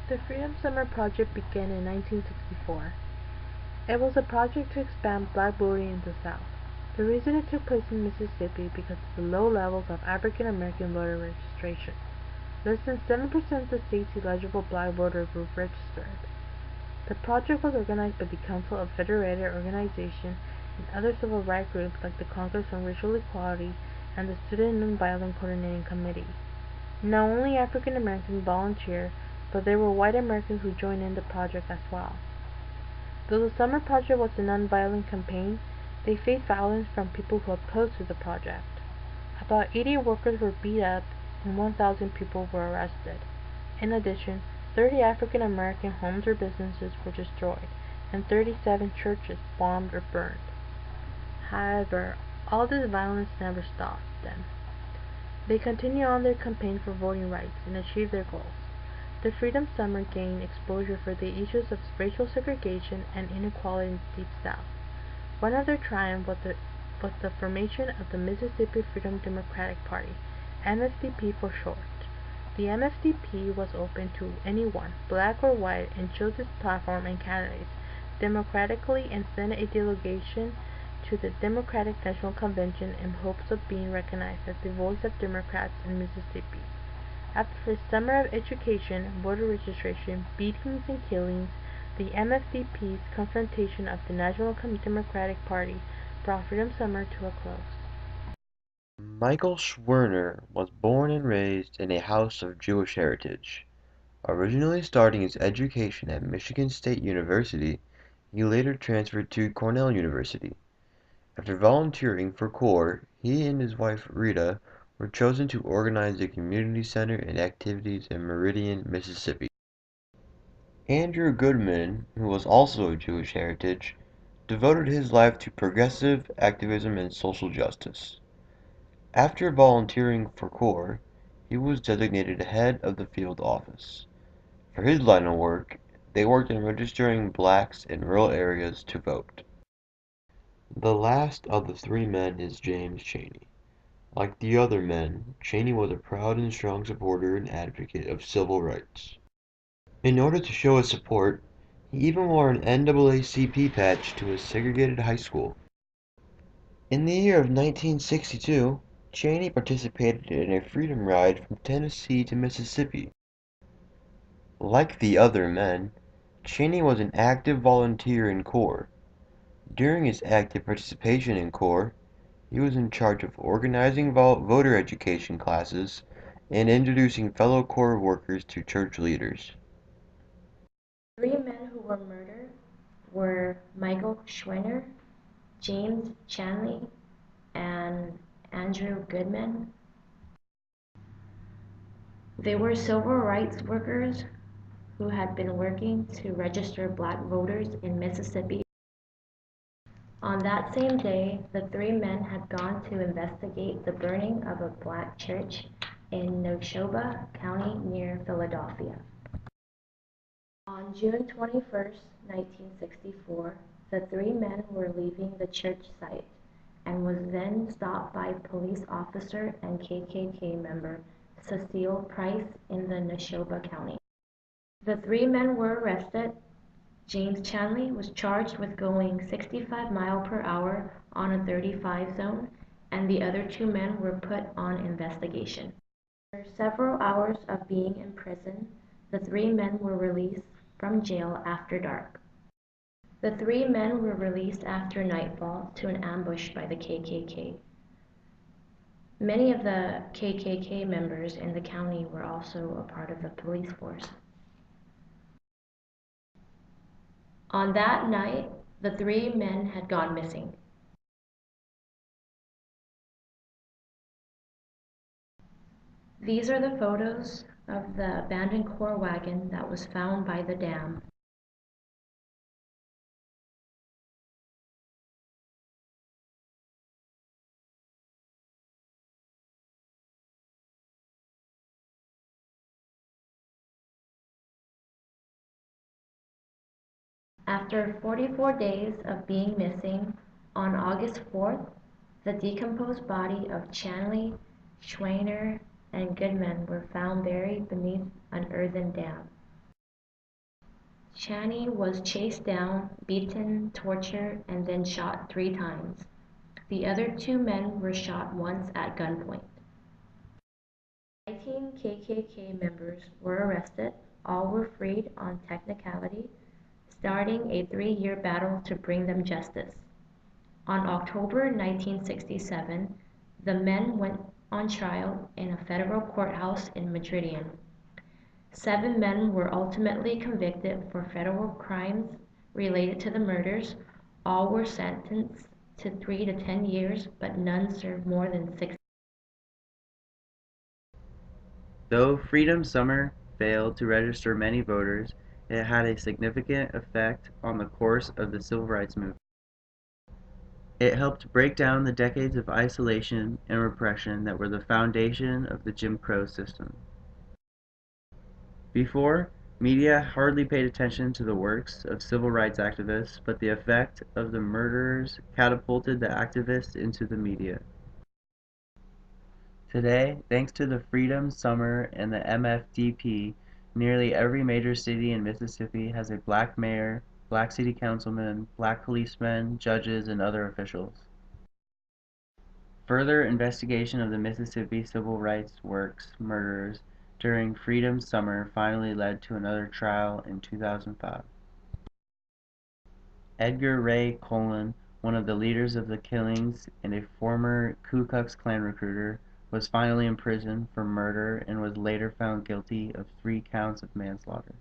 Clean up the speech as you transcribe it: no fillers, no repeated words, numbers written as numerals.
The Freedom Summer Project began in 1964. It was a project to expand black voting in the South. The reason it took place in Mississippi because of the low levels of African American voter registration. Less than 7% of the state's eligible black voters were registered. The project was organized by the Council of Federated Organization and other civil rights groups like the Congress on Racial Equality and the Student Nonviolent Coordinating Committee. Not only African Americans volunteered, but there were white Americans who joined in the project as well. Though the summer project was a nonviolent campaign, they faced violence from people who opposed to the project. About 80 workers were beat up and 1,000 people were arrested. In addition, 30 African American homes or businesses were destroyed, and 37 churches bombed or burned. However, all this violence never stopped them. They continued on their campaign for voting rights and achieved their goals. The Freedom Summer gained exposure for the issues of racial segregation and inequality in the Deep South. One of their triumphs was the formation of the Mississippi Freedom Democratic Party, MFDP for short. The MFDP was open to anyone, black or white, and chose its platform and candidates democratically and sent a delegation to the Democratic National Convention in hopes of being recognized as the voice of Democrats in Mississippi. After a summer of education, voter registration, beatings, and killings, the MFDP's confrontation of the National Democratic Party brought Freedom Summer to a close. Michael Schwerner was born and raised in a house of Jewish heritage. Originally starting his education at Michigan State University, he later transferred to Cornell University. After volunteering for CORE, he and his wife Rita were chosen to organize a community center and activities in Meridian, Mississippi. Andrew Goodman, who was also of Jewish heritage, devoted his life to progressive activism and social justice. After volunteering for CORE, he was designated head of the field office. For his line of work, they worked in registering blacks in rural areas to vote. The last of the three men is James Chaney. Like the other men, Chaney was a proud and strong supporter and advocate of civil rights. In order to show his support, he even wore an NAACP patch to his segregated high school. In the year of 1962, Chaney participated in a freedom ride from Tennessee to Mississippi. Like the other men, Chaney was an active volunteer in CORE. During his active participation in CORE, he was in charge of organizing voter education classes and introducing fellow CORE workers to church leaders. Three men who were murdered were Michael Schwerner, James Chaney, and Andrew Goodman. They were civil rights workers who had been working to register black voters in Mississippi. On that same day, the three men had gone to investigate the burning of a black church in Neshoba County near Philadelphia. On June 21, 1964, the three men were leaving the church site and was then stopped by police officer and KKK member Cecile Price in the Neshoba County. The three men were arrested. James Chaney was charged with going 65 miles per hour on a 35 zone, and the other two men were put on investigation. After several hours of being in prison, the three men were released from jail after dark. The three men were released after nightfall to an ambush by the KKK. Many of the KKK members in the county were also a part of the police force. On that night, the three men had gone missing. These are the photos of the abandoned CORE wagon that was found by the dam. After 44 days of being missing, on August 4th, the decomposed body of Chaney, Schwerner, and Goodman were found buried beneath an earthen dam. Chaney was chased down, beaten, tortured, and then shot 3 times. The other 2 men were shot once at gunpoint. 19 KKK members were arrested. All were freed on technicality, starting a 3-year battle to bring them justice. On October 1967, the men went on trial in a federal courthouse in Madridian. 7 men were ultimately convicted for federal crimes related to the murders. All were sentenced to 3 to 10 years, but none served more than 6. Though Freedom Summer failed to register many voters, it had a significant effect on the course of the civil rights movement. It helped break down the decades of isolation and repression that were the foundation of the Jim Crow system. Before, media hardly paid attention to the works of civil rights activists, but the effect of the murderers catapulted the activists into the media. Today, thanks to the Freedom Summer and the MFDP, nearly every major city in Mississippi has a black mayor, black city councilmen, black policemen, judges, and other officials. Further investigation of the Mississippi civil rights works murderers during Freedom Summer finally led to another trial in 2005. Edgar Ray Cullen, one of the leaders of the killings and a former Ku Klux Klan recruiter, was finally imprisoned for murder and was later found guilty of 3 counts of manslaughter.